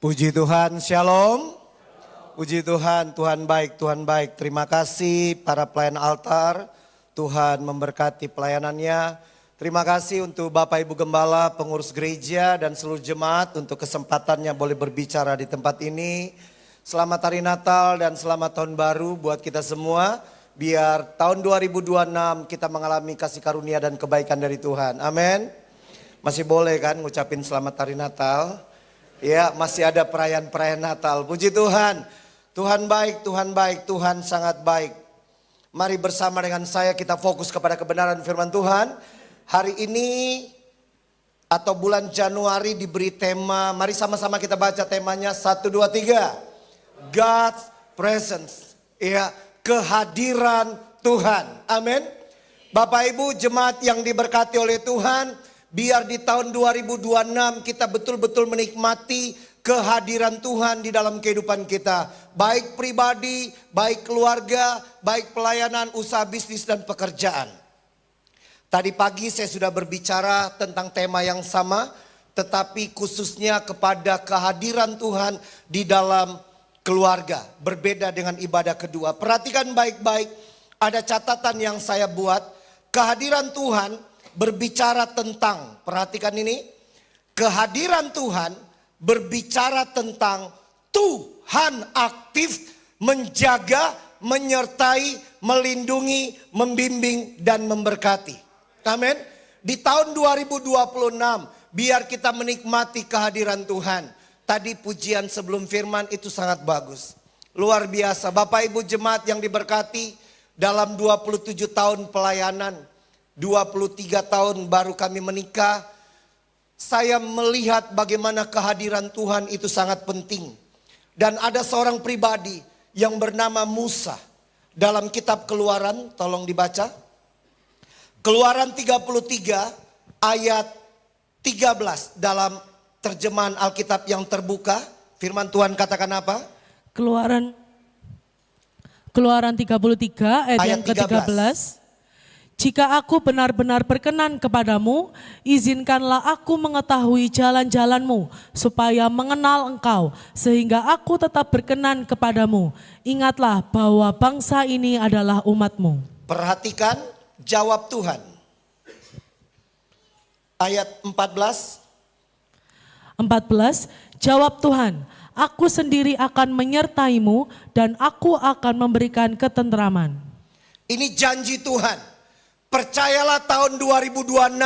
Puji Tuhan, shalom. Puji Tuhan, Tuhan baik, Tuhan baik. Terima kasih para pelayan altar, Tuhan memberkati pelayanannya. Terima kasih untuk Bapak Ibu Gembala, pengurus gereja dan seluruh jemaat untuk kesempatannya boleh berbicara di tempat ini. Selamat Hari Natal dan selamat Tahun Baru buat kita semua. Biar tahun 2026 kita mengalami kasih karunia dan kebaikan dari Tuhan. Amin. Masih boleh kan ngucapin selamat Hari Natal? Ya, masih ada perayaan-perayaan Natal. Puji Tuhan. Tuhan baik, Tuhan baik, Tuhan sangat baik. Mari bersama dengan saya kita fokus kepada kebenaran firman Tuhan. Hari ini atau bulan Januari diberi tema, mari sama-sama kita baca temanya 1, 2, 3. God's presence. Ya, kehadiran Tuhan. Amin. Bapak Ibu jemaat yang diberkati oleh Tuhan. Biar di tahun 2026 kita betul-betul menikmati kehadiran Tuhan di dalam kehidupan kita. Baik pribadi, baik keluarga, baik pelayanan, usaha bisnis dan pekerjaan. Tadi pagi saya sudah berbicara tentang tema yang sama. Tetapi khususnya kepada kehadiran Tuhan di dalam keluarga. Berbeda dengan ibadah kedua. Perhatikan baik-baik, ada catatan yang saya buat. Kehadiran Tuhan berbicara tentang, perhatikan ini, kehadiran Tuhan berbicara tentang Tuhan aktif menjaga, menyertai, melindungi, membimbing dan memberkati. Amin. Di tahun 2026 biar kita menikmati kehadiran Tuhan. Tadi pujian sebelum firman itu sangat bagus. Luar biasa. Bapak Ibu jemaat yang diberkati, dalam 27 tahun pelayanan, 23 tahun baru kami menikah, saya melihat bagaimana kehadiran Tuhan itu sangat penting. Dan ada seorang pribadi yang bernama Musa. Dalam kitab Keluaran, tolong dibaca. Keluaran 33 ayat 13 dalam terjemahan Alkitab yang terbuka. Firman Tuhan katakan apa? Keluaran 33 ayat yang ke-13. Jika aku benar-benar berkenan kepadamu, izinkanlah aku mengetahui jalan-jalanmu, supaya mengenal engkau, sehingga aku tetap berkenan kepadamu. Ingatlah bahwa bangsa ini adalah umatmu. Perhatikan jawab Tuhan. Ayat 14. Jawab Tuhan, aku sendiri akan menyertaimu dan aku akan memberikan ketentraman. Ini janji Tuhan. Percayalah tahun 2026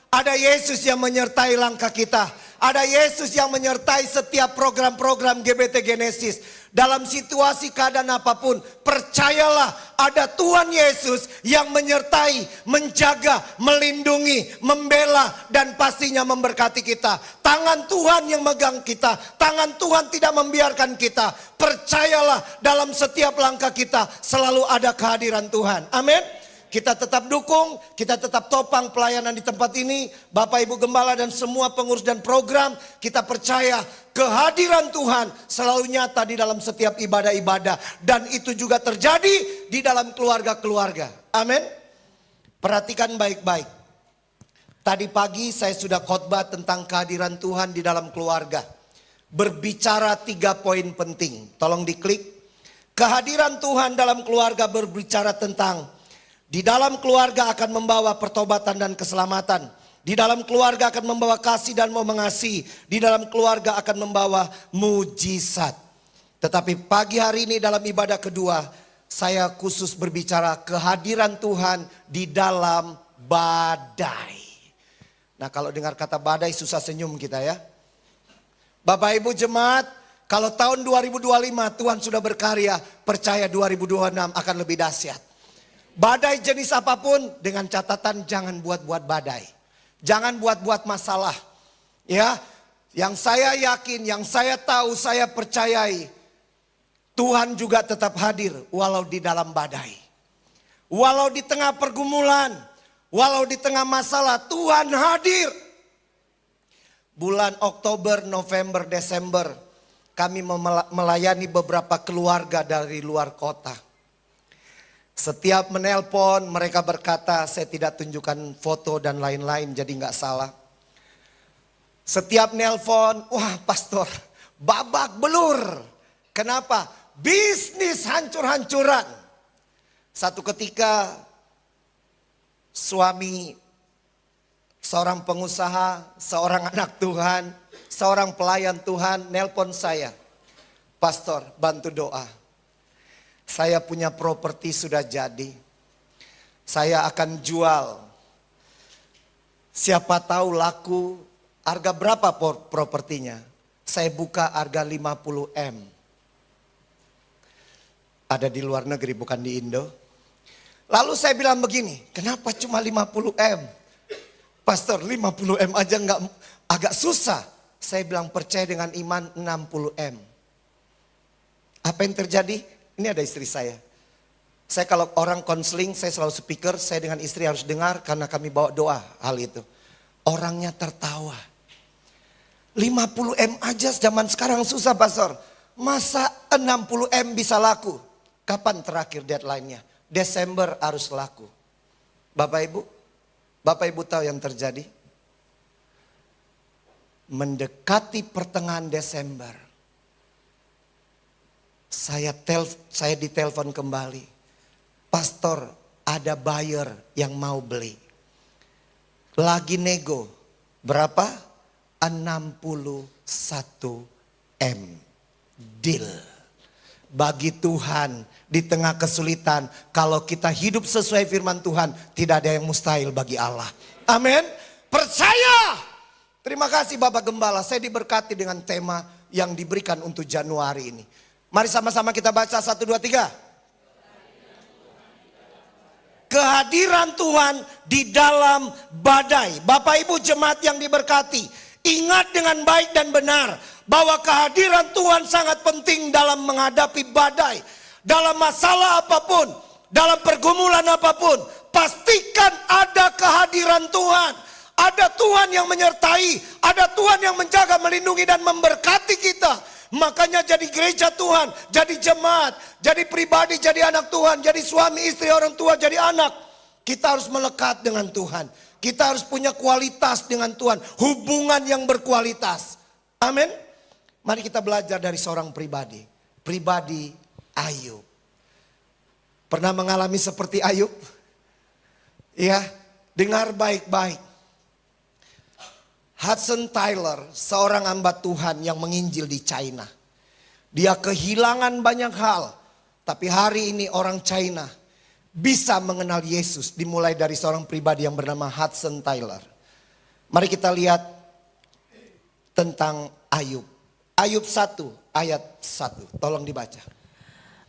ada Yesus yang menyertai langkah kita. Ada Yesus yang menyertai setiap program-program GBT Genesis. Dalam situasi keadaan apapun, percayalah ada Tuhan Yesus yang menyertai, menjaga, melindungi, membela dan pastinya memberkati kita. Tangan Tuhan yang megang kita, tangan Tuhan tidak membiarkan kita. Percayalah dalam setiap langkah kita selalu ada kehadiran Tuhan. Amin. Kita tetap dukung, kita tetap topang pelayanan di tempat ini. Bapak Ibu Gembala dan semua pengurus dan program, kita percaya kehadiran Tuhan selalu nyata di dalam setiap ibadah-ibadah. Dan itu juga terjadi di dalam keluarga-keluarga. Amin. Perhatikan baik-baik. Tadi pagi saya sudah khotbah tentang kehadiran Tuhan di dalam keluarga. Berbicara 3 poin penting. Tolong diklik. Kehadiran Tuhan dalam keluarga berbicara tentang di dalam keluarga akan membawa pertobatan dan keselamatan. Di dalam keluarga akan membawa kasih dan mau mengasihi. Di dalam keluarga akan membawa mujizat. Tetapi pagi hari ini dalam ibadah kedua, saya khusus berbicara kehadiran Tuhan di dalam badai. Nah, kalau dengar kata badai susah senyum kita ya. Bapak Ibu jemaat, kalau tahun 2025 Tuhan sudah berkarya, percaya 2026 akan lebih dahsyat. Badai jenis apapun, dengan catatan jangan buat-buat badai. Jangan buat-buat masalah. Ya, yang saya yakin, yang saya tahu, saya percayai, Tuhan juga tetap hadir walau di dalam badai. Walau di tengah pergumulan, walau di tengah masalah, Tuhan hadir. Bulan Oktober, November, Desember, kami melayani beberapa keluarga dari luar kota. Setiap menelpon mereka berkata, saya tidak tunjukkan foto dan lain-lain jadi nggak salah. Setiap nelpon, wah pastor babak belur. Kenapa? Bisnis hancur-hancuran. Satu ketika suami, seorang pengusaha, seorang anak Tuhan, seorang pelayan Tuhan nelpon saya. Pastor, bantu doa. Saya punya properti sudah jadi. Saya akan jual. Siapa tahu laku. Harga berapa propertinya? Saya buka harga 50 M. Ada di luar negeri, bukan di Indo. Lalu saya bilang begini, kenapa cuma 50 M? Pastor, 50 M aja agak susah. Saya bilang percaya dengan iman 60 M. Apa yang terjadi? Ini ada istri saya. Saya kalau orang konseling, saya selalu speaker, saya dengan istri harus dengar karena kami bawa doa hal itu. Orangnya tertawa. 50 M aja zaman sekarang susah, Pastor. Masa 60 M bisa laku? Kapan terakhir deadline-nya? Desember harus laku. Bapak Ibu tahu yang terjadi? Mendekati pertengahan Desember, saya ditelepon kembali. Pastor, ada buyer yang mau beli. Lagi nego. Berapa? 61 M. Deal. Bagi Tuhan di tengah kesulitan, kalau kita hidup sesuai firman Tuhan, tidak ada yang mustahil bagi Allah. Amin. Percaya. Terima kasih Bapak Gembala, saya diberkati dengan tema yang diberikan untuk Januari ini. Mari sama-sama kita baca 1, 2, 3. Kehadiran Tuhan di dalam badai. Bapak Ibu jemaat yang diberkati, ingat dengan baik dan benar bahwa kehadiran Tuhan sangat penting dalam menghadapi badai. Dalam masalah apapun, dalam pergumulan apapun, pastikan ada kehadiran Tuhan. Ada Tuhan yang menyertai, ada Tuhan yang menjaga, melindungi dan memberkati kita. Makanya jadi gereja Tuhan, jadi jemaat, jadi pribadi, jadi anak Tuhan, jadi suami, istri, orang tua, jadi anak. Kita harus melekat dengan Tuhan. Kita harus punya kualitas dengan Tuhan, hubungan yang berkualitas. Amin. Mari kita belajar dari seorang pribadi. Pribadi Ayub. Pernah mengalami seperti Ayub? Ya, dengar baik-baik. Hudson Taylor, seorang hamba Tuhan yang menginjil di China. Dia kehilangan banyak hal. Tapi hari ini orang China bisa mengenal Yesus. Dimulai dari seorang pribadi yang bernama Hudson Taylor. Mari kita lihat tentang Ayub. Ayub 1 ayat 1. Tolong dibaca.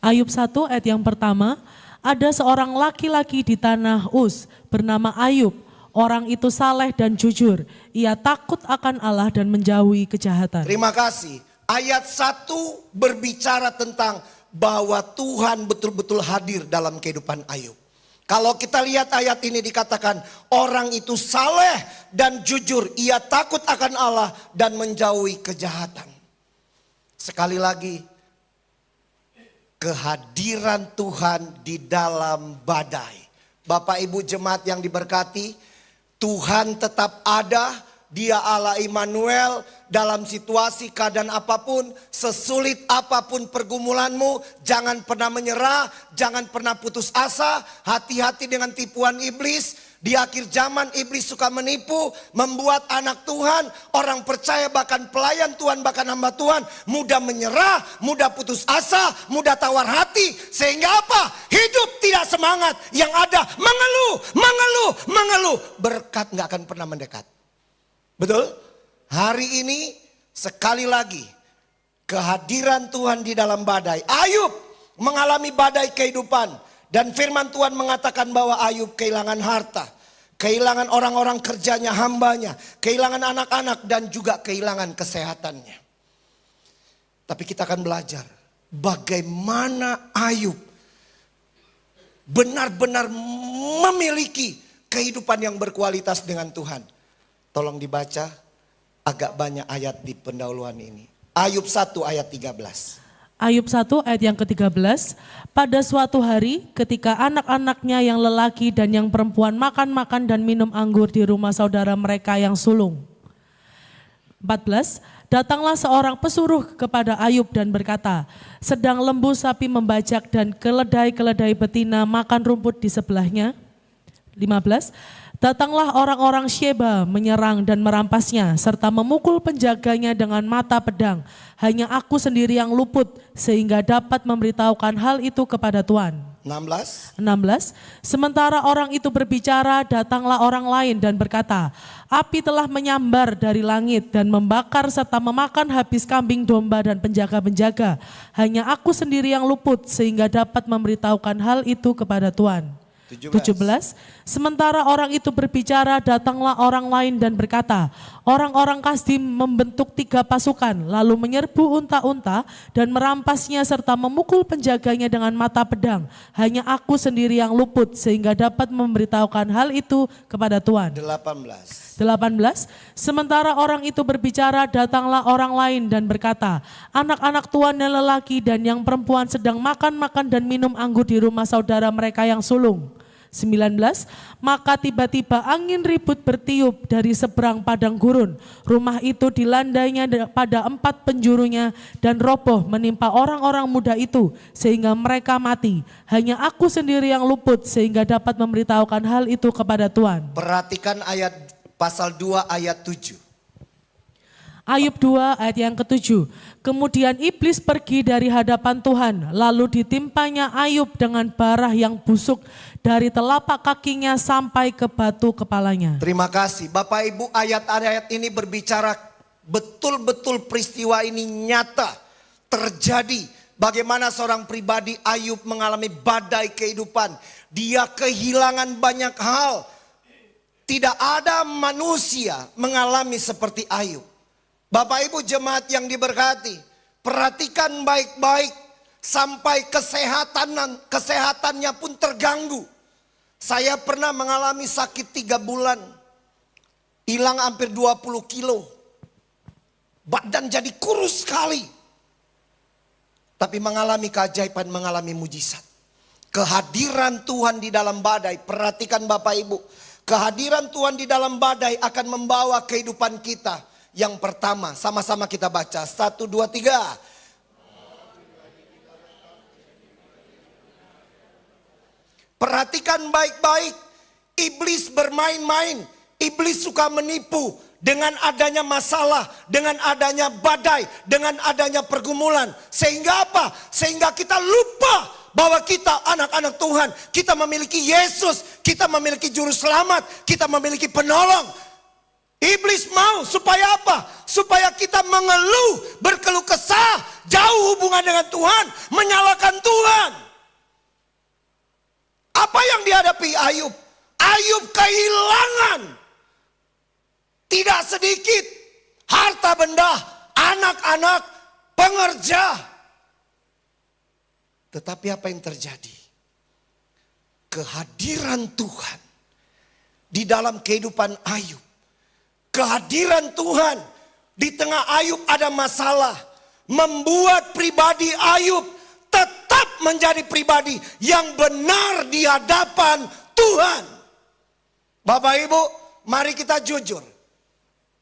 Ayub 1 ayat yang pertama. Ada seorang laki-laki di tanah Uz bernama Ayub. Orang itu saleh dan jujur. Ia takut akan Allah dan menjauhi kejahatan. Terima kasih. Ayat 1 berbicara tentang bahwa Tuhan betul-betul hadir dalam kehidupan Ayub. Kalau kita lihat ayat ini dikatakan orang itu saleh dan jujur. Ia takut akan Allah dan menjauhi kejahatan. Sekali lagi, kehadiran Tuhan di dalam badai. Bapak Ibu jemaat yang diberkati, Tuhan tetap ada, Dia Allah Immanuel dalam situasi keadaan apapun, sesulit apapun pergumulanmu, jangan pernah menyerah, jangan pernah putus asa, hati-hati dengan tipuan iblis. Di akhir zaman iblis suka menipu, membuat anak Tuhan, orang percaya bahkan pelayan Tuhan, bahkan hamba Tuhan mudah menyerah, mudah putus asa, mudah tawar hati. Sehingga apa? Hidup tidak semangat, yang ada mengeluh. Berkat gak akan pernah mendekat. Betul? Hari ini sekali lagi kehadiran Tuhan di dalam badai. Ayub mengalami badai kehidupan. Dan firman Tuhan mengatakan bahwa Ayub kehilangan harta. Kehilangan orang-orang kerjanya, hambanya. Kehilangan anak-anak dan juga kehilangan kesehatannya. Tapi kita akan belajar bagaimana Ayub benar-benar memiliki kehidupan yang berkualitas dengan Tuhan. Tolong dibaca agak banyak ayat di pendahuluan ini. Ayub 1 ayat 13. Ayub 1 ayat yang ke-13, pada suatu hari ketika anak-anaknya yang lelaki dan yang perempuan makan dan minum anggur di rumah saudara mereka yang sulung. 14, datanglah seorang pesuruh kepada Ayub dan berkata, sedang lembu sapi membajak dan keledai-keledai betina makan rumput di sebelahnya. 15. Datanglah orang-orang Sheba menyerang dan merampasnya serta memukul penjaganya dengan mata pedang. Hanya aku sendiri yang luput sehingga dapat memberitahukan hal itu kepada Tuhan. 16. Sementara orang itu berbicara, datanglah orang lain dan berkata, api telah menyambar dari langit dan membakar serta memakan habis kambing domba dan penjaga-penjaga. Hanya aku sendiri yang luput sehingga dapat memberitahukan hal itu kepada Tuhan. 17. Sementara orang itu berbicara, datanglah orang lain dan berkata, orang-orang Kasdim membentuk 3 pasukan, lalu menyerbu unta-unta dan merampasnya serta memukul penjaganya dengan mata pedang. Hanya aku sendiri yang luput sehingga dapat memberitahukan hal itu kepada Tuhan. 18. Sementara orang itu berbicara, datanglah orang lain dan berkata, anak-anak Tuhan yang lelaki dan yang perempuan sedang makan-makan dan minum anggur di rumah saudara mereka yang sulung. 19. Maka tiba-tiba angin ribut bertiup dari seberang padang gurun. Rumah itu dilandainya pada 4 penjurunya dan roboh menimpa orang-orang muda itu sehingga mereka mati. Hanya aku sendiri yang luput sehingga dapat memberitahukan hal itu kepada Tuhan. Perhatikan ayat pasal 2 ayat 7. Ayub 2 ayat yang ke-7. Kemudian iblis pergi dari hadapan Tuhan, lalu ditimpanya Ayub dengan barah yang busuk dari telapak kakinya sampai ke batu kepalanya. Terima kasih Bapak Ibu, ayat-ayat ini berbicara betul-betul peristiwa ini nyata terjadi. Bagaimana seorang pribadi Ayub mengalami badai kehidupan. Dia kehilangan banyak hal. Tidak ada manusia mengalami seperti Ayub. Bapak Ibu jemaat yang diberkati, perhatikan baik-baik sampai kesehatannya pun terganggu. Saya pernah mengalami sakit 3 bulan, hilang hampir 20 kilo, badan jadi kurus sekali. Tapi mengalami keajaiban, mengalami mujizat. Kehadiran Tuhan di dalam badai, perhatikan Bapak Ibu, kehadiran Tuhan di dalam badai akan membawa kehidupan kita. Yang pertama, sama-sama kita baca. 1, 2, 3. Perhatikan baik-baik. Iblis bermain-main. Iblis suka menipu dengan adanya masalah, dengan adanya badai, dengan adanya pergumulan. Sehingga apa? Sehingga kita lupa bahwa kita anak-anak Tuhan. Kita memiliki Yesus, kita memiliki juru selamat, kita memiliki penolong. Iblis mau supaya apa? Supaya kita mengeluh, berkeluh kesah, jauh hubungan dengan Tuhan, menyalahkan Tuhan. Apa yang dihadapi Ayub? Ayub kehilangan tidak sedikit harta benda, anak-anak, pengerja. Tetapi apa yang terjadi? Kehadiran Tuhan di dalam kehidupan Ayub. Kehadiran Tuhan di tengah Ayub ada masalah, membuat pribadi Ayub tetap menjadi pribadi yang benar di hadapan Tuhan. Bapak Ibu, mari kita jujur.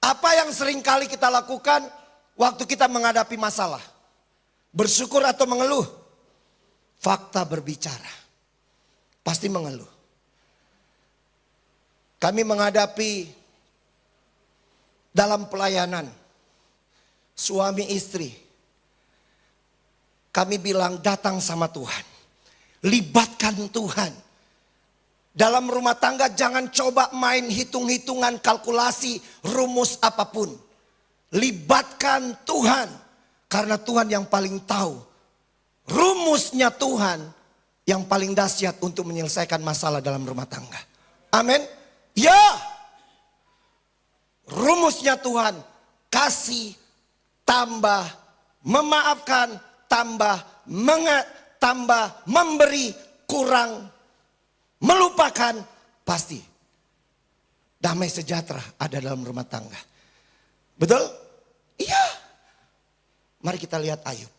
Apa yang sering kali kita lakukan waktu kita menghadapi masalah? Bersyukur atau mengeluh? Fakta berbicara. Pasti mengeluh. Kami menghadapi dalam pelayanan suami istri, kami bilang datang sama Tuhan, libatkan Tuhan. Dalam rumah tangga jangan coba main hitung-hitungan, kalkulasi, rumus apapun. Libatkan Tuhan, karena Tuhan yang paling tahu. Rumusnya Tuhan yang paling dahsyat untuk menyelesaikan masalah dalam rumah tangga. Amin. Ya. Rumusnya Tuhan, kasih, tambah, memaafkan, tambah, memberi, kurang, melupakan, pasti. Damai sejahtera ada dalam rumah tangga. Betul? Iya. Mari kita lihat Ayub.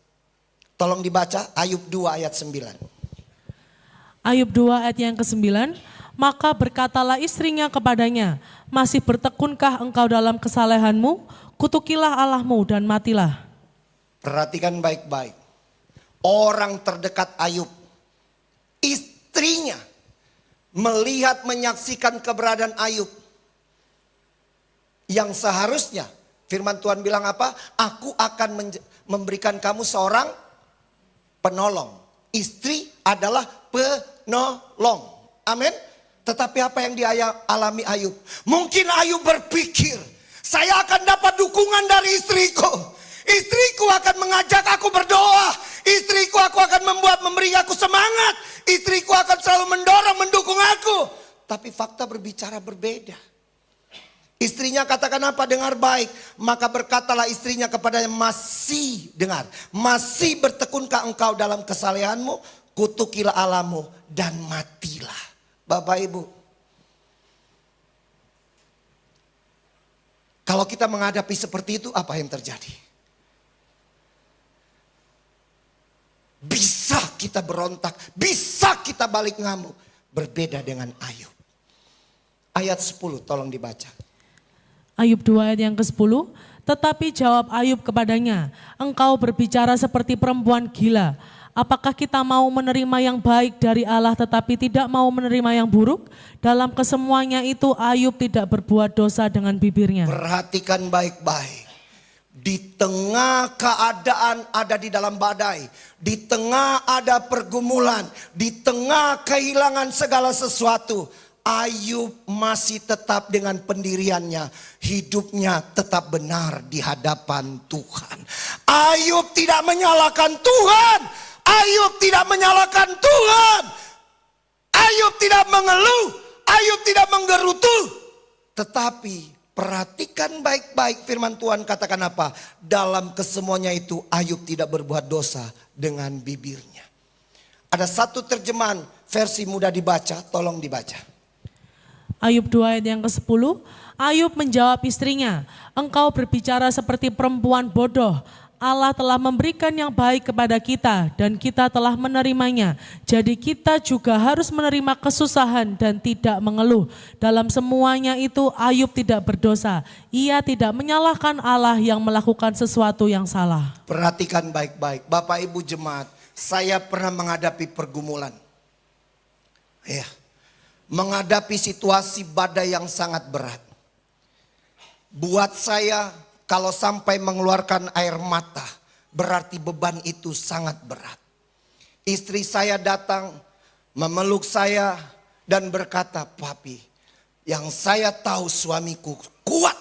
Tolong dibaca Ayub 2 ayat 9. Ayub 2 ayat yang ke-9. Maka berkatalah istrinya kepadanya, masih bertekunkah engkau dalam kesalehanmu? kutukilah Allahmu dan matilah. Perhatikan baik-baik. Orang terdekat Ayub, istrinya melihat menyaksikan keberadaan Ayub. Yang seharusnya firman Tuhan bilang apa? Aku akan memberikan kamu seorang penolong. Istri adalah penolong. Amin. Tetapi apa yang dia alami Ayub? Mungkin Ayub berpikir, saya akan dapat dukungan dari istriku. Istriku akan mengajak aku berdoa. Istriku akan memberi aku semangat. Istriku akan selalu mendorong, mendukung aku. Tapi fakta berbicara berbeda. Istrinya katakan apa? Dengar baik. Maka berkatalah istrinya kepadanya, masih dengar. Masih bertekunkah engkau dalam kesalehanmu? Kutukilah Allahmu dan matilah. Bapak Ibu. Kalau kita menghadapi seperti itu, apa yang terjadi? Bisa kita berontak, bisa kita balik ngamuk. Berbeda dengan Ayub. Ayat 10 tolong dibaca. Ayub 2 ayat yang ke-10. Tetapi jawab Ayub kepadanya, engkau berbicara seperti perempuan gila. Apakah kita mau menerima yang baik dari Allah tetapi tidak mau menerima yang buruk? Dalam kesemuanya itu Ayub tidak berbuat dosa dengan bibirnya. Perhatikan baik-baik. Di tengah keadaan ada di dalam badai, di tengah ada pergumulan, di tengah kehilangan segala sesuatu, Ayub masih tetap dengan pendiriannya. Hidupnya tetap benar di hadapan Tuhan. Ayub tidak menyalahkan Tuhan. Ayub tidak menyalahkan Tuhan. Ayub tidak mengeluh. Ayub tidak menggerutu. Tetapi perhatikan baik-baik firman Tuhan katakan apa? Dalam kesemuanya itu Ayub tidak berbuat dosa dengan bibirnya. Ada satu terjemahan versi mudah dibaca, tolong dibaca. Ayub 2 ayat yang ke-10. Ayub menjawab istrinya, engkau berbicara seperti perempuan bodoh. Allah telah memberikan yang baik kepada kita dan kita telah menerimanya. Jadi kita juga harus menerima kesusahan dan tidak mengeluh. Dalam semuanya itu Ayub tidak berdosa. Ia tidak menyalahkan Allah yang melakukan sesuatu yang salah. Perhatikan baik-baik. Bapak Ibu jemaat, saya pernah menghadapi pergumulan. Ya, menghadapi situasi badai yang sangat berat. Buat saya, kalau sampai mengeluarkan air mata, berarti beban itu sangat berat. Istri saya datang memeluk saya dan berkata, papi, yang saya tahu suamiku kuat.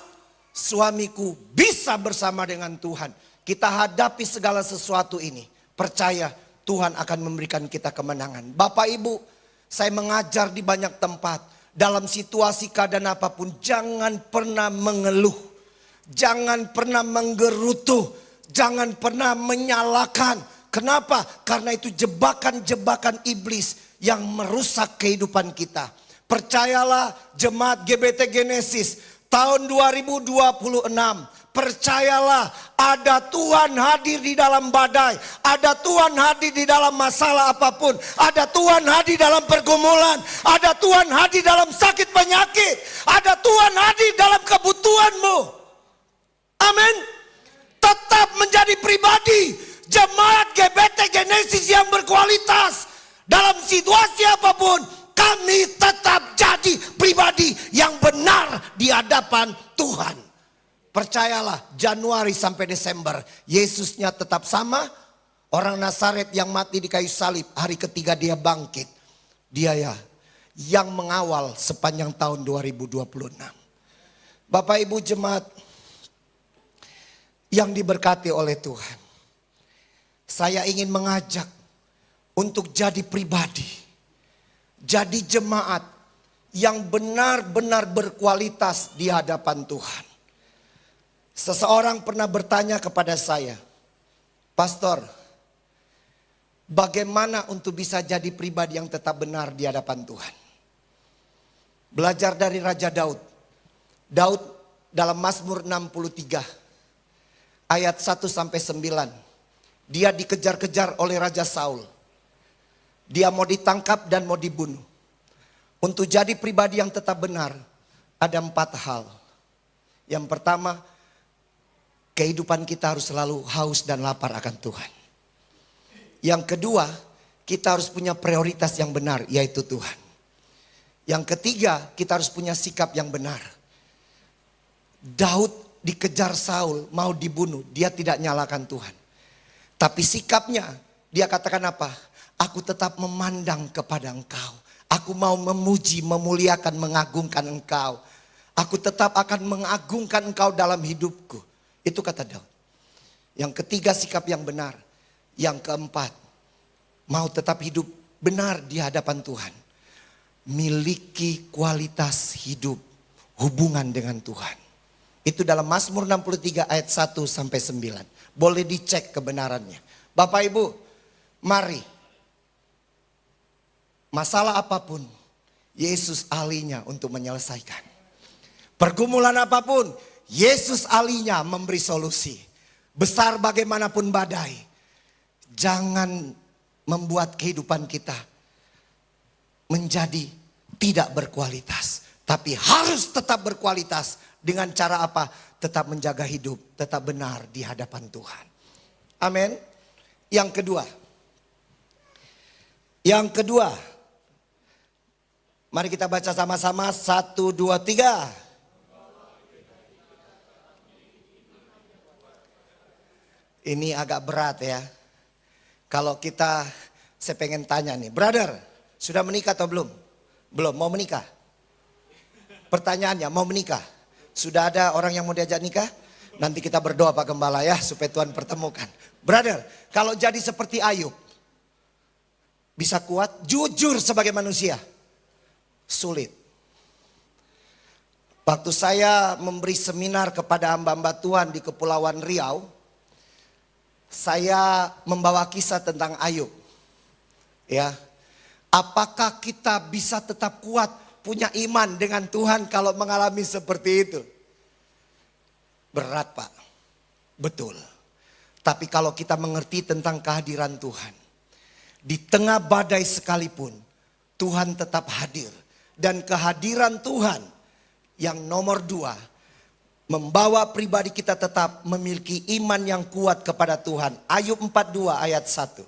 Suamiku bisa bersama dengan Tuhan. Kita hadapi segala sesuatu ini. Percaya Tuhan akan memberikan kita kemenangan. Bapak Ibu, saya mengajar di banyak tempat. Dalam situasi keadaan apapun, jangan pernah mengeluh. Jangan pernah menggerutu. Jangan pernah menyalahkan. Kenapa? Karena itu jebakan-jebakan iblis yang merusak kehidupan kita. Percayalah jemaat GBT Genesis tahun 2026. Percayalah ada Tuhan hadir di dalam badai. Ada Tuhan hadir di dalam masalah apapun. Ada Tuhan hadir dalam pergumulan. Ada Tuhan hadir dalam sakit penyakit. Ada Tuhan hadir dalam kebutuhanmu. Amin. Tetap menjadi pribadi jemaat GBT Genesis yang berkualitas. Dalam situasi apapun, kami tetap jadi pribadi yang benar di hadapan Tuhan. Percayalah, Januari sampai Desember, Yesusnya tetap sama. Orang Nazaret yang mati di kayu salib, hari ketiga dia bangkit. Dia ya yang mengawal sepanjang tahun 2026. Bapak Ibu jemaat yang diberkati oleh Tuhan. Saya ingin mengajak untuk jadi pribadi. Jadi jemaat yang benar-benar berkualitas di hadapan Tuhan. Seseorang pernah bertanya kepada saya, Pastor, bagaimana untuk bisa jadi pribadi yang tetap benar di hadapan Tuhan? Belajar dari Raja Daud. Daud dalam Mazmur 63 ayat 1 sampai 9. Dia dikejar-kejar oleh Raja Saul. Dia mau ditangkap dan mau dibunuh. Untuk jadi pribadi yang tetap benar, ada 4 hal. Yang pertama, kehidupan kita harus selalu haus dan lapar akan Tuhan. Yang kedua, kita harus punya prioritas yang benar, yaitu Tuhan. Yang ketiga, kita harus punya sikap yang benar. Daud dikejar Saul, mau dibunuh, dia tidak nyalakan Tuhan. Tapi sikapnya, dia katakan apa? Aku tetap memandang kepada Engkau. Aku mau memuji, memuliakan, mengagungkan Engkau. Aku tetap akan mengagungkan Engkau dalam hidupku. Itu kata Daud. Yang ketiga, sikap yang benar. Yang keempat, mau tetap hidup benar di hadapan Tuhan. Miliki kualitas hidup, hubungan dengan Tuhan. Itu dalam Mazmur 63 ayat 1 sampai 9. Boleh dicek kebenarannya. Bapak Ibu, mari. Masalah apapun, Yesus ahlinya untuk menyelesaikan. Pergumulan apapun, Yesus ahlinya memberi solusi. Besar bagaimanapun badai, jangan membuat kehidupan kita menjadi tidak berkualitas. Tapi harus tetap berkualitas. Dengan cara apa? Tetap menjaga hidup, tetap benar di hadapan Tuhan. Amin. Yang kedua. Yang kedua. Mari kita baca sama-sama. 1, 2, 3. Ini agak berat ya. Kalau kita, saya pengen tanya nih. Brother, sudah menikah atau belum? Belum, mau menikah? Pertanyaannya, mau menikah? Sudah ada orang yang mau diajak nikah? Nanti kita berdoa Pak Gembala ya, supaya Tuhan pertemukan. Brother, kalau jadi seperti Ayub, bisa kuat, jujur sebagai manusia? Sulit. Waktu saya memberi seminar kepada hamba-hamba Tuhan di Kepulauan Riau, saya membawa kisah tentang Ayub. Ya, apakah kita bisa tetap kuat, punya iman dengan Tuhan kalau mengalami seperti itu? Berat Pak, betul. Tapi kalau kita mengerti tentang kehadiran Tuhan, di tengah badai sekalipun, Tuhan tetap hadir. Dan kehadiran Tuhan yang nomor 2, membawa pribadi kita tetap memiliki iman yang kuat kepada Tuhan. Ayub 42 ayat 1.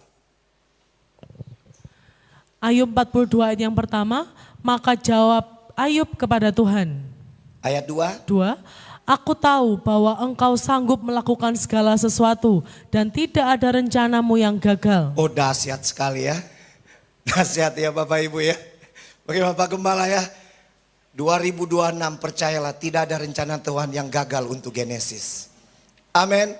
Ayub 42 ayat yang pertama, maka jawab Ayub kepada Tuhan. Ayat 2. 2. Aku tahu bahwa engkau sanggup melakukan segala sesuatu dan tidak ada rencanamu yang gagal. Oh dahsyat sekali ya. Dahsyat ya Bapak Ibu ya. Bagaimana Pak Gembala ya. 2026 percayalah tidak ada rencana Tuhan yang gagal untuk Genesis. Amin.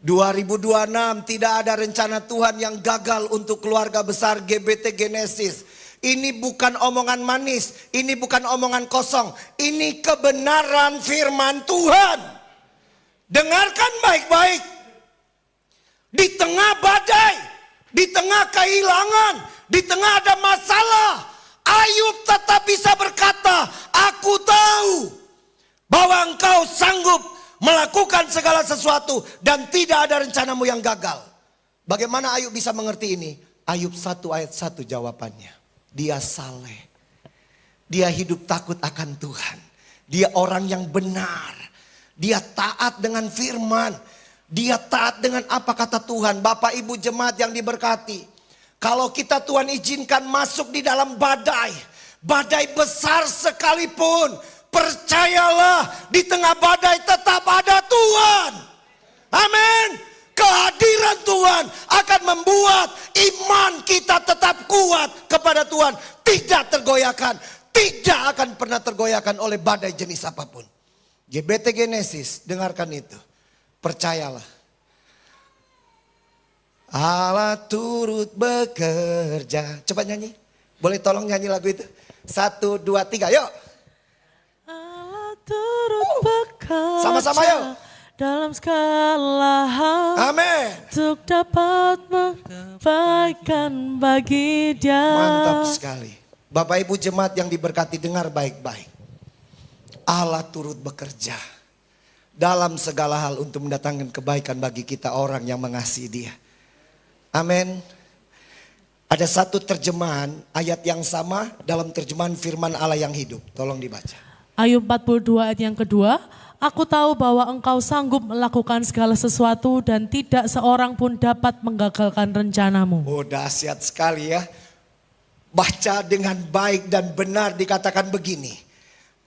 2026 tidak ada rencana Tuhan yang gagal untuk keluarga besar GBT Genesis. Ini bukan omongan manis, ini bukan omongan kosong, ini kebenaran firman Tuhan. Dengarkan baik-baik. Di tengah badai, di tengah kehilangan, di tengah ada masalah, Ayub tetap bisa berkata, aku tahu bahwa engkau sanggup melakukan segala sesuatu dan tidak ada rencanamu yang gagal. Bagaimana Ayub bisa mengerti ini? Ayub 1 ayat 1 jawabannya. Dia saleh. Dia hidup takut akan Tuhan. Dia orang yang benar. Dia taat dengan firman. Dia taat dengan apa kata Tuhan. Bapak Ibu jemaat yang diberkati. Kalau kita Tuhan izinkan masuk di dalam badai. Badai besar sekalipun. Percayalah di tengah badai tetap ada Tuhan. Amin. Kehadiran Tuhan akan membuat iman kita tetap kuat kepada Tuhan. Tidak tergoyahkan. Tidak akan pernah tergoyahkan oleh badai jenis apapun. GBT Genesis, dengarkan itu. Percayalah. Allah turut bekerja. Coba nyanyi. Boleh tolong nyanyi lagu itu? 1, 2, 3, yuk. Allah turut bekerja. Sama-sama yuk. Dalam segala hal. Amin. Untuk dapat kebaikan bagi dia. Mantap sekali. Bapak Ibu jemaat yang diberkati, dengar baik-baik. Allah turut bekerja dalam segala hal untuk mendatangkan kebaikan bagi kita orang yang mengasihi Dia. Amin. Ada satu terjemahan ayat yang sama dalam terjemahan firman Allah yang hidup. Tolong dibaca. Ayub 42 ayat yang kedua. Aku tahu bahwa Engkau sanggup melakukan segala sesuatu dan tidak seorang pun dapat menggagalkan rencanamu. Oh, dahsyat sekali ya. Baca dengan baik dan benar dikatakan begini.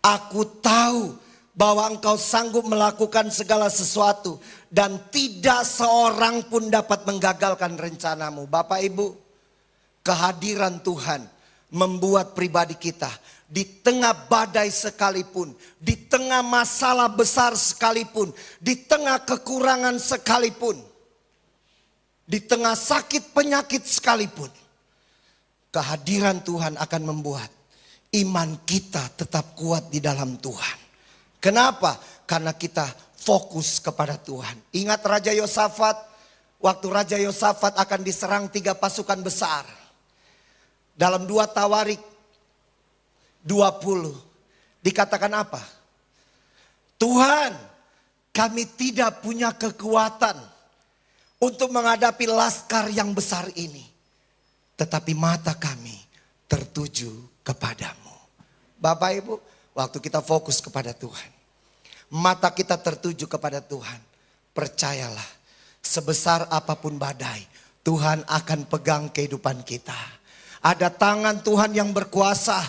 Aku tahu bahwa Engkau sanggup melakukan segala sesuatu dan tidak seorang pun dapat menggagalkan rencanamu. Bapak Ibu, kehadiran Tuhan membuat pribadi kita di tengah badai sekalipun, di tengah masalah besar sekalipun, di tengah kekurangan sekalipun, di tengah sakit penyakit sekalipun, kehadiran Tuhan akan membuat iman kita tetap kuat di dalam Tuhan. Kenapa? Karena kita fokus kepada Tuhan. Ingat Raja Yosafat, waktu Raja Yosafat akan diserang 3 pasukan besar. Dalam 2 Tawarik 20 dikatakan apa? Tuhan, kami tidak punya kekuatan untuk menghadapi laskar yang besar ini. Tetapi mata kami tertuju kepadamu. Bapak Ibu, waktu kita fokus kepada Tuhan, mata kita tertuju kepada Tuhan, percayalah, sebesar apapun badai, Tuhan akan pegang kehidupan kita. Ada tangan Tuhan yang berkuasa.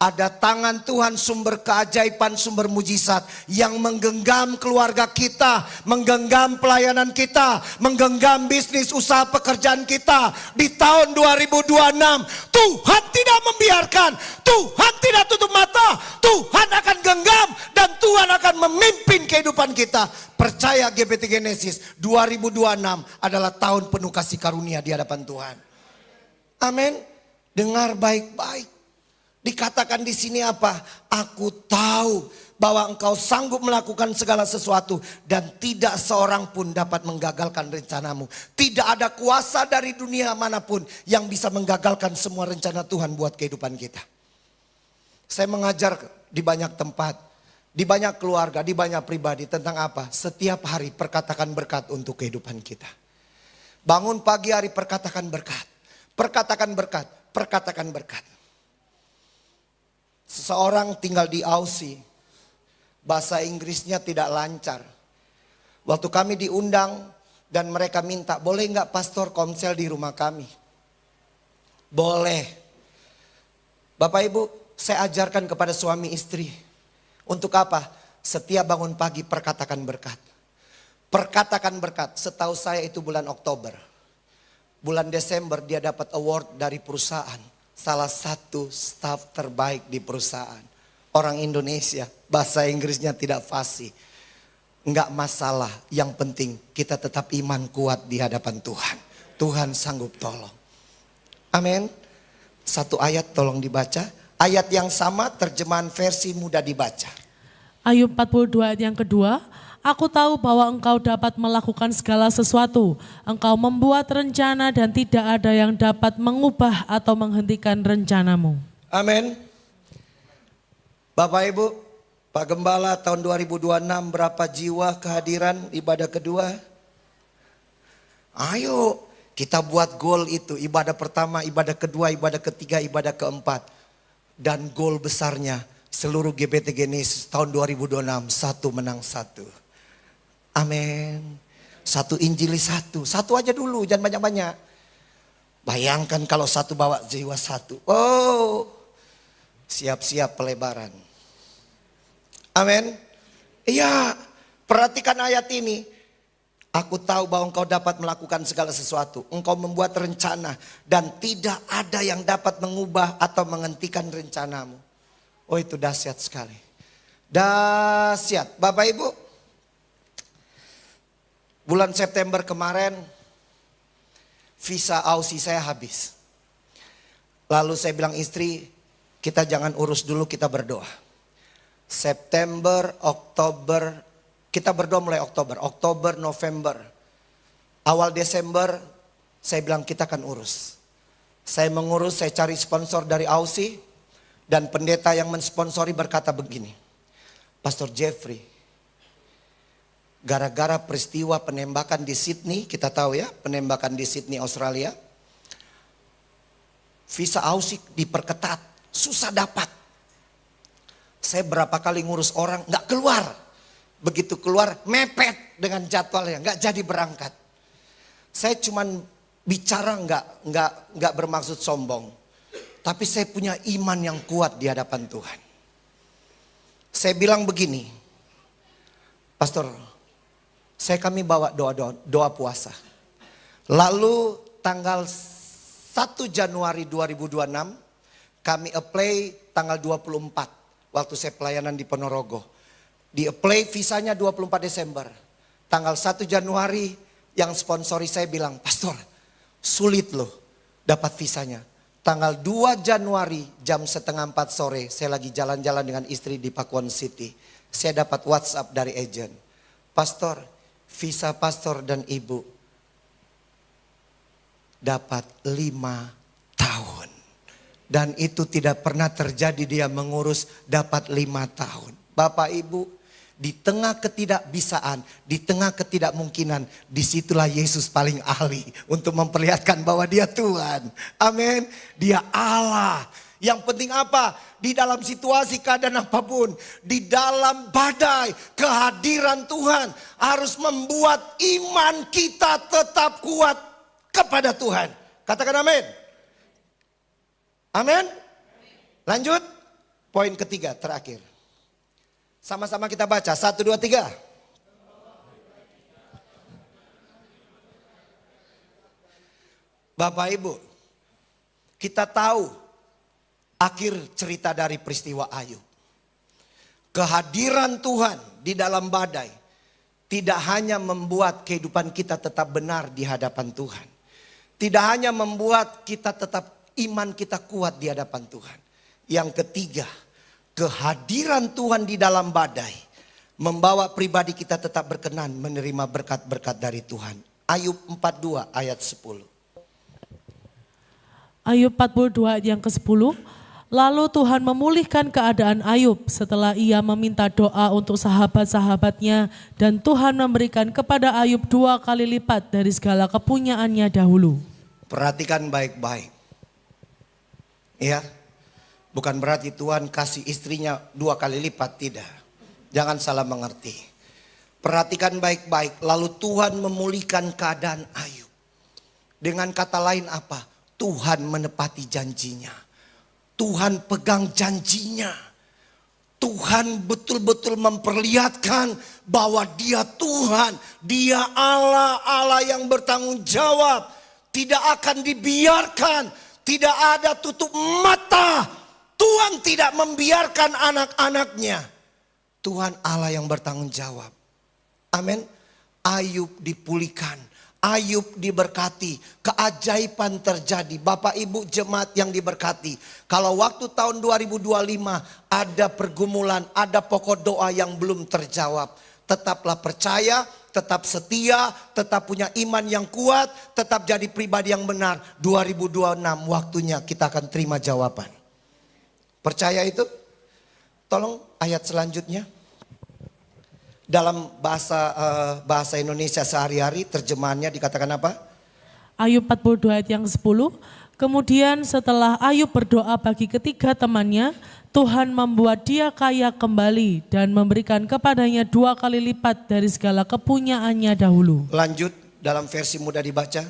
Ada tangan Tuhan sumber keajaiban, sumber mujizat yang menggenggam keluarga kita, menggenggam pelayanan kita, menggenggam bisnis usaha pekerjaan kita. Di tahun 2026 Tuhan tidak membiarkan, Tuhan tidak tutup mata, Tuhan akan genggam dan Tuhan akan memimpin kehidupan kita. Percaya GBT Genesis 2026 adalah tahun penuh kasih karunia di hadapan Tuhan. Amin. Dengar baik-baik. Dikatakan di sini apa? Aku tahu bahwa Engkau sanggup melakukan segala sesuatu dan tidak seorang pun dapat menggagalkan rencanamu. Tidak ada kuasa dari dunia manapun yang bisa menggagalkan semua rencana Tuhan buat kehidupan kita. Saya mengajar di banyak tempat, di banyak keluarga, di banyak pribadi tentang apa? Setiap hari perkatakan berkat untuk kehidupan kita. Bangun pagi hari perkatakan berkat, perkatakan berkat, perkatakan berkat. Seseorang tinggal di Aussie, bahasa Inggrisnya tidak lancar. Waktu kami diundang dan mereka minta, boleh nggak pastor komsel di rumah kami? Boleh. Bapak Ibu, saya ajarkan kepada suami istri. Untuk apa? Setiap bangun pagi perkatakan berkat. Perkatakan berkat, setahu saya itu bulan Oktober. Bulan Desember dia dapat award dari perusahaan. Salah satu staf terbaik di perusahaan. Orang Indonesia, bahasa Inggrisnya tidak fasih. Enggak masalah, yang penting kita tetap iman kuat di hadapan Tuhan. Tuhan sanggup tolong. Amin. Satu ayat tolong dibaca. Ayat yang sama terjemahan versi mudah dibaca. Ayub 42 ayat yang kedua. Aku tahu bahwa Engkau dapat melakukan segala sesuatu. Engkau membuat rencana dan tidak ada yang dapat mengubah atau menghentikan rencanamu. Amin. Bapak Ibu, Pak Gembala tahun 2026 berapa jiwa kehadiran ibadah kedua? Ayo kita buat goal itu. Ibadah pertama, ibadah kedua, ibadah ketiga, ibadah keempat. Dan goal besarnya seluruh GBT Genesis tahun 2026 satu menang satu. Amin. Satu injili satu. Satu aja dulu, jangan banyak-banyak. Bayangkan kalau satu bawa jiwa satu. Oh, siap-siap pelebaran. Amin. Iya, perhatikan ayat ini. Aku tahu bahwa Engkau dapat melakukan segala sesuatu. Engkau membuat rencana dan tidak ada yang dapat mengubah atau menghentikan rencanamu. Oh, itu dahsyat sekali. Dahsyat. Bapak Ibu, bulan September kemarin visa Aussie saya habis. Lalu saya bilang istri, kita jangan urus dulu, kita berdoa. September, Oktober, kita berdoa mulai Oktober, November. Awal Desember saya bilang kita akan urus. Saya mengurus, saya cari sponsor dari Aussie. Dan pendeta yang mensponsori berkata begini, Pastor Jeffrey, gara-gara peristiwa penembakan di Sydney, kita tahu ya, penembakan di Sydney, Australia. Visa Aussie diperketat, susah dapat. Saya berapa kali ngurus orang, gak keluar. Begitu keluar mepet dengan jadwalnya, nggak jadi berangkat. Saya cuman bicara nggak bermaksud sombong. Tapi saya punya iman yang kuat di hadapan Tuhan. Saya bilang begini, Pastor, kami bawa doa puasa. Lalu tanggal 1 Januari 2026 kami apply tanggal 24 waktu saya pelayanan di Ponorogo. Di apply visanya 24 Desember. Tanggal 1 Januari yang sponsori saya bilang, Pastor, sulit loh dapat visanya. Tanggal 2 Januari jam 3:30 sore saya lagi jalan-jalan dengan istri di Pakuan City. Saya dapat WhatsApp dari agent. Pastor, visa pastor dan ibu dapat 5 tahun. Dan itu tidak pernah terjadi dia mengurus dapat 5 tahun. Bapak Ibu, di tengah ketidakbisaan, di tengah ketidakmungkinan, disitulah Yesus paling ahli untuk memperlihatkan bahwa dia Tuhan. Amin. Dia Allah. Yang penting apa? Di dalam situasi keadaan apapun, di dalam badai, kehadiran Tuhan harus membuat iman kita tetap kuat kepada Tuhan. Katakan amin. Amin. Lanjut. Poin ketiga terakhir. Sama-sama kita baca. 1, 2, 3. Bapak Ibu, kita tahu akhir cerita dari peristiwa Ayub. Kehadiran Tuhan di dalam badai tidak hanya membuat kehidupan kita tetap benar di hadapan Tuhan. Tidak hanya membuat kita tetap iman kita kuat di hadapan Tuhan. Yang ketiga, kehadiran Tuhan di dalam badai membawa pribadi kita tetap berkenan menerima berkat-berkat dari Tuhan. Ayub 42 ayat 10. Ayub 42 ayat yang ke-10. Lalu Tuhan memulihkan keadaan Ayub setelah ia meminta doa untuk sahabat-sahabatnya, dan Tuhan memberikan kepada Ayub 2 kali lipat dari segala kepunyaannya dahulu. Perhatikan baik-baik. Ya. Bukan berarti Tuhan kasih istrinya 2 kali lipat, tidak. Jangan salah mengerti. Perhatikan baik-baik. Lalu Tuhan memulihkan keadaan Ayub. Dengan kata lain apa? Tuhan menepati janjinya. Tuhan pegang janjinya. Tuhan betul-betul memperlihatkan bahwa dia Tuhan. Dia Allah, Allah yang bertanggung jawab. Tidak akan dibiarkan. Tidak ada tutup mata. Tuhan tidak membiarkan anak-anaknya. Tuhan Allah yang bertanggung jawab. Amin. Ayub dipulihkan. Ayub diberkati. Keajaiban terjadi. Bapak Ibu jemaat yang diberkati. Kalau waktu tahun 2025 ada pergumulan, ada pokok doa yang belum terjawab. Tetaplah percaya, tetap setia, tetap punya iman yang kuat, tetap jadi pribadi yang benar. 2026 waktunya kita akan terima jawaban. Percaya itu? Tolong ayat selanjutnya. Dalam bahasa Indonesia sehari-hari terjemahannya dikatakan apa? Ayub 42 ayat yang 10. Kemudian setelah Ayub berdoa bagi ketiga temannya, Tuhan membuat dia kaya kembali dan memberikan kepadanya 2 kali lipat dari segala kepunyaannya dahulu. Lanjut dalam versi mudah dibaca.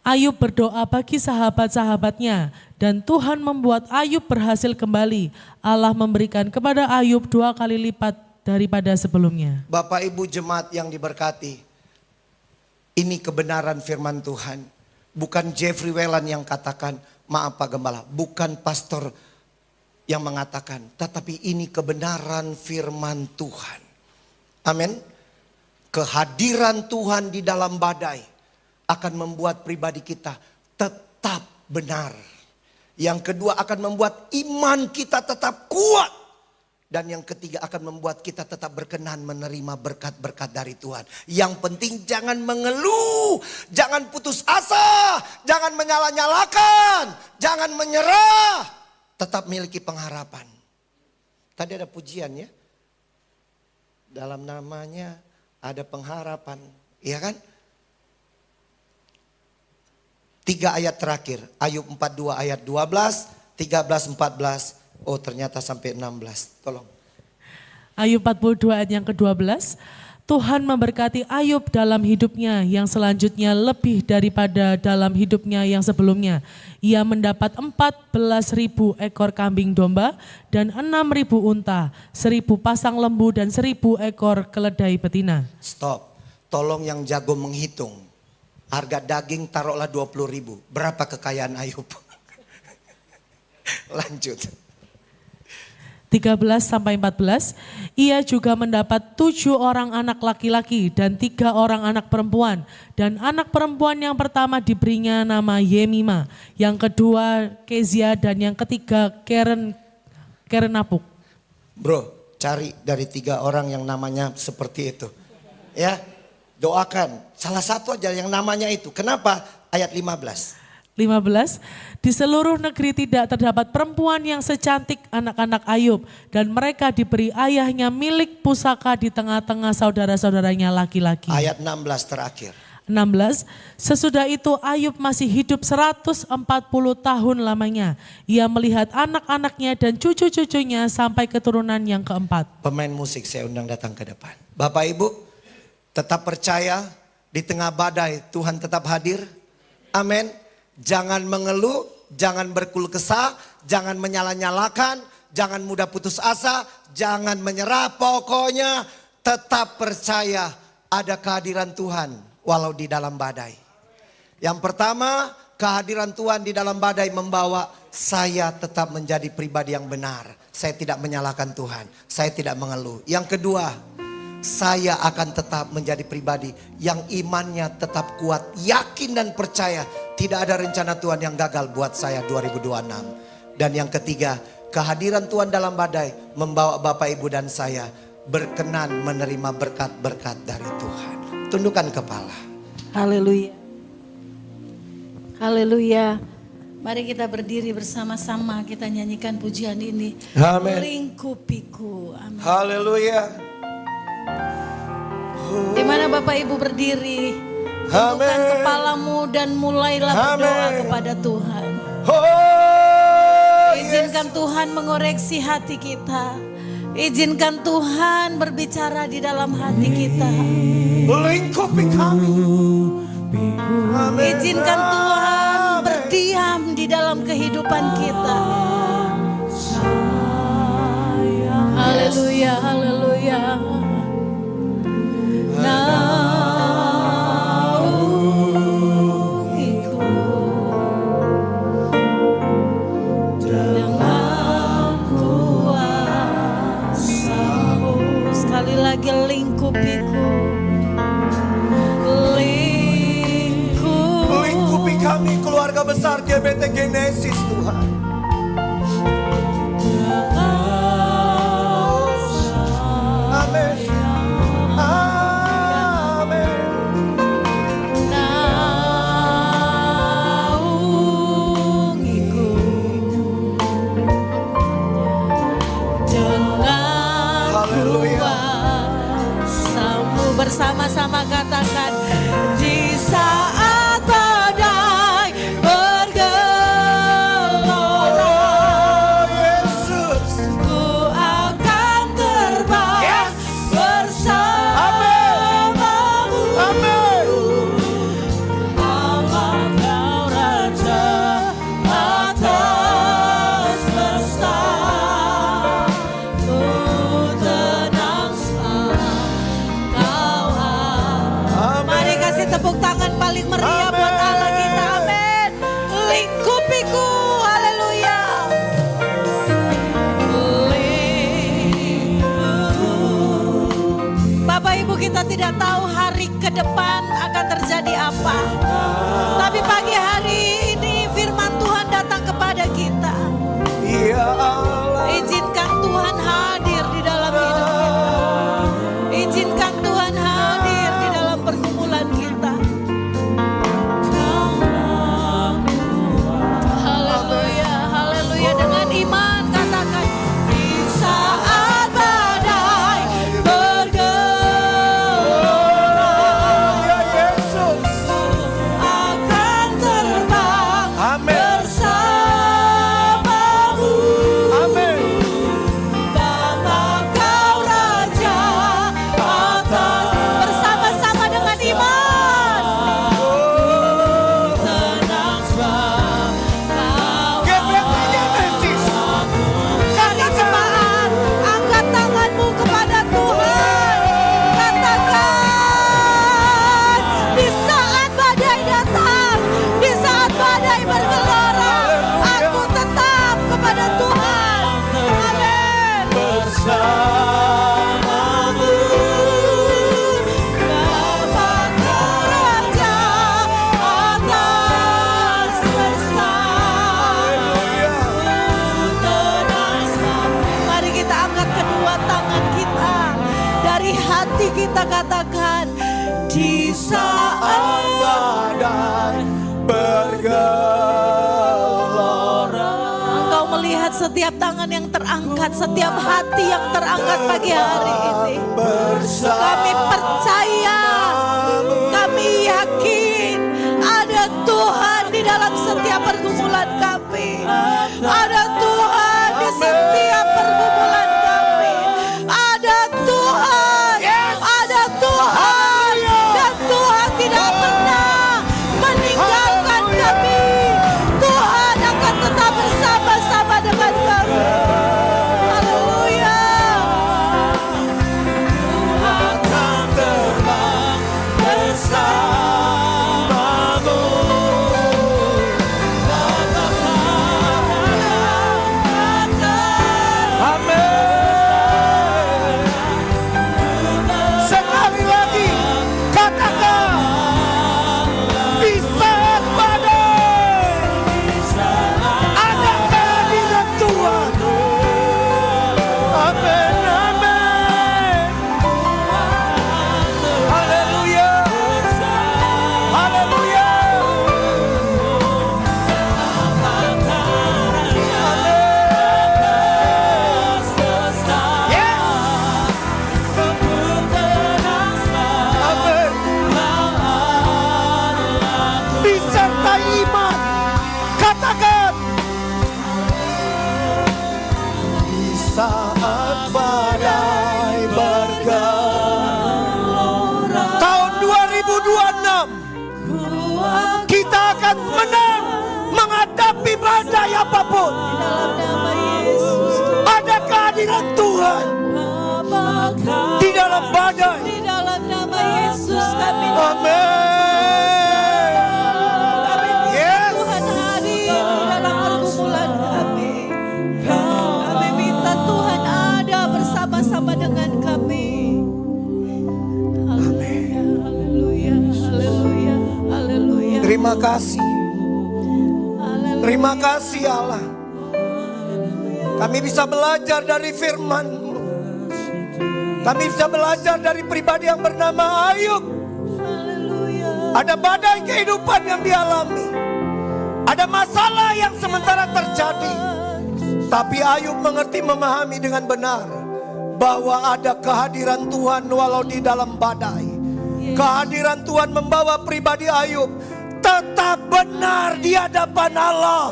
Ayub berdoa bagi sahabat-sahabatnya dan Tuhan membuat Ayub berhasil kembali. Allah memberikan kepada Ayub 2 kali lipat daripada sebelumnya. Bapak Ibu jemaat yang diberkati, ini kebenaran firman Tuhan. Bukan Jeffrey Whelan yang katakan, maaf Pak Gembala, bukan pastor yang mengatakan, tetapi ini kebenaran firman Tuhan. Amin. Kehadiran Tuhan di dalam badai akan membuat pribadi kita tetap benar. Yang kedua akan membuat iman kita tetap kuat. Dan yang ketiga akan membuat kita tetap berkenan menerima berkat-berkat dari Tuhan. Yang penting jangan mengeluh, jangan putus asa, jangan menyala-nyalakan, jangan menyerah. Tetap miliki pengharapan. Tadi ada pujian ya. Dalam namanya ada pengharapan, iya kan? 3 ayat terakhir, Ayub 42 ayat 12, 13, 14. Oh ternyata sampai 16, tolong. Ayub 42 ayat yang ke-12. Tuhan memberkati Ayub dalam hidupnya yang selanjutnya lebih daripada dalam hidupnya yang sebelumnya. Ia mendapat 14.000 ekor kambing domba dan 6.000 unta, 1.000 pasang lembu dan 1.000 ekor keledai betina. Stop. Tolong yang jago menghitung. Harga daging taruhlah 20.000. Berapa kekayaan Ayub? Lanjut. 13 sampai 14, ia juga mendapat 7 orang anak laki-laki dan 3 orang anak perempuan. Dan anak perempuan yang pertama diberinya nama Yemima, yang kedua Kezia dan yang ketiga Kerenapuk. Bro, cari dari 3 orang yang namanya seperti itu. Ya, doakan salah satu aja yang namanya itu. Kenapa? Ayat 15. 15, di seluruh negeri tidak terdapat perempuan yang secantik anak-anak Ayub dan mereka diberi ayahnya milik pusaka di tengah-tengah saudara-saudaranya laki-laki. Ayat 16 terakhir. 16, sesudah itu Ayub masih hidup 140 tahun lamanya. Ia melihat anak-anaknya dan cucu-cucunya sampai keturunan yang keempat. Pemain musik saya undang datang ke depan. Bapak Ibu, tetap percaya di tengah badai Tuhan tetap hadir. Amin. Jangan mengeluh, jangan berkeluh kesah, jangan menyala-nyalakan, jangan mudah putus asa, jangan menyerah. Pokoknya tetap percaya ada kehadiran Tuhan walau di dalam badai. Yang pertama, kehadiran Tuhan di dalam badai membawa saya tetap menjadi pribadi yang benar. Saya tidak menyalahkan Tuhan, saya tidak mengeluh. Yang kedua, saya akan tetap menjadi pribadi yang imannya tetap kuat, yakin dan percaya tidak ada rencana Tuhan yang gagal buat saya 2026. Dan yang ketiga, kehadiran Tuhan dalam badai membawa Bapak Ibu dan saya berkenan menerima berkat-berkat dari Tuhan. Tundukkan kepala. Haleluya. Haleluya. Mari kita berdiri bersama-sama, kita nyanyikan pujian ini. Amin. Lingkupiku. Amin. Haleluya. Di mana Bapak Ibu berdiri, tundukkan kepalamu dan mulailah berdoa kepada Tuhan. Izinkan Tuhan mengoreksi hati kita. Izinkan Tuhan berbicara di dalam hati kita. Lingkupi kami. Izinkan Tuhan berdiam di dalam kehidupan kita. Haleluya, haleluya. Naungiku dengan kuasa-Mu. Sekali lagi lingkupiku. Lingkupi kami keluarga besar GBT Genesis Tuhan. Amin. Amin. Naungiku dengan kuasa-Mu. Bersama-sama katakan, di saat badai bergelora, kita katakan di saat badai bergelora. Engkau melihat setiap tangan yang terangkat, setiap hati yang terangkat pagi hari ini. Kami percaya, kami yakin ada Tuhan di dalam setiap pergumulan kami. Ada Tuhan di setiap pergumulan kami. Ada Tuhan, ada Tuhan, dan Tuhan tidak pernah meninggalkan kami. Tuhan akan tetap bersama-sama dengan kami. Haleluya. Akan terbang bersamamu. Amin. Sekali lagi katakan, di saat badai ada kehadiran Tuhan. Amin, amin. Haleluya, haleluya. Disertai iman, katakan, di saat badai bergelora. Tahun 2026 kita akan menang menghadapi badai apapun. Dalam nama Yesus, Ada kehadiran Tuhan di dalam badai. di dalam nama Yesus kami Amin. Yes. Tuhan hadir di dalam pergumulan kami. Kami minta Tuhan ada bersama-sama dengan kami. Haleluya, haleluya, haleluya, haleluya. Terima kasih. Haleluya. Terima kasih Allah. Kami bisa belajar dari firman-Mu. Kami bisa belajar dari pribadi yang bernama Ayub. Haleluya. Ada badai kehidupan yang dialami. Ada masalah yang sementara terjadi. Tapi Ayub mengerti, memahami dengan benar bahwa ada kehadiran Tuhan walau di dalam badai. Kehadiran Tuhan membawa pribadi Ayub tetap benar di hadapan Allah.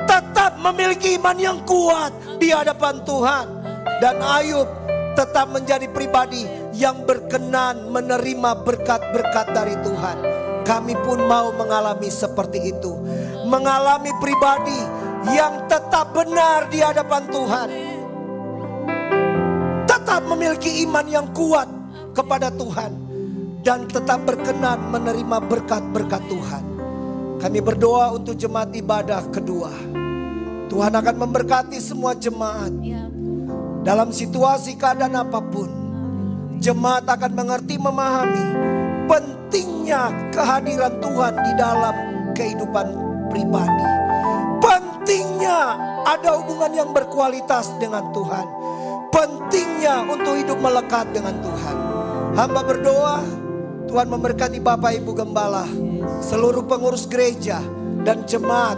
Tetap memiliki iman yang kuat di hadapan Tuhan. Dan Ayub tetap menjadi pribadi yang berkenan menerima berkat-berkat dari Tuhan. Kami pun mau mengalami seperti itu. Mengalami pribadi yang tetap benar di hadapan Tuhan. Tetap memiliki iman yang kuat kepada Tuhan. Dan tetap berkenan menerima berkat-berkat Tuhan. Kami berdoa untuk jemaat ibadah kedua. Tuhan akan memberkati semua jemaat. Dalam situasi keadaan apapun, jemaat akan mengerti, memahami pentingnya kehadiran Tuhan di dalam kehidupan pribadi. Pentingnya ada hubungan yang berkualitas dengan Tuhan. Pentingnya untuk hidup melekat dengan Tuhan. Hamba berdoa, Tuhan memberkati Bapak Ibu Gembala, seluruh pengurus gereja dan jemaat,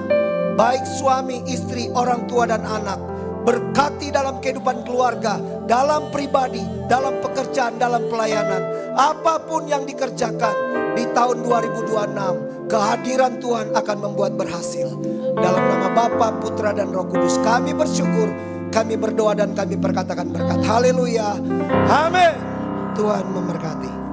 baik suami, istri, orang tua dan anak. Berkati dalam kehidupan keluarga, dalam pribadi, dalam pekerjaan, dalam pelayanan. Apapun yang dikerjakan di tahun 2026, kehadiran Tuhan akan membuat berhasil. Dalam nama Bapa, Putra dan Roh Kudus kami bersyukur, kami berdoa dan kami perkatakan berkat. Haleluya. Amin. Tuhan memberkati.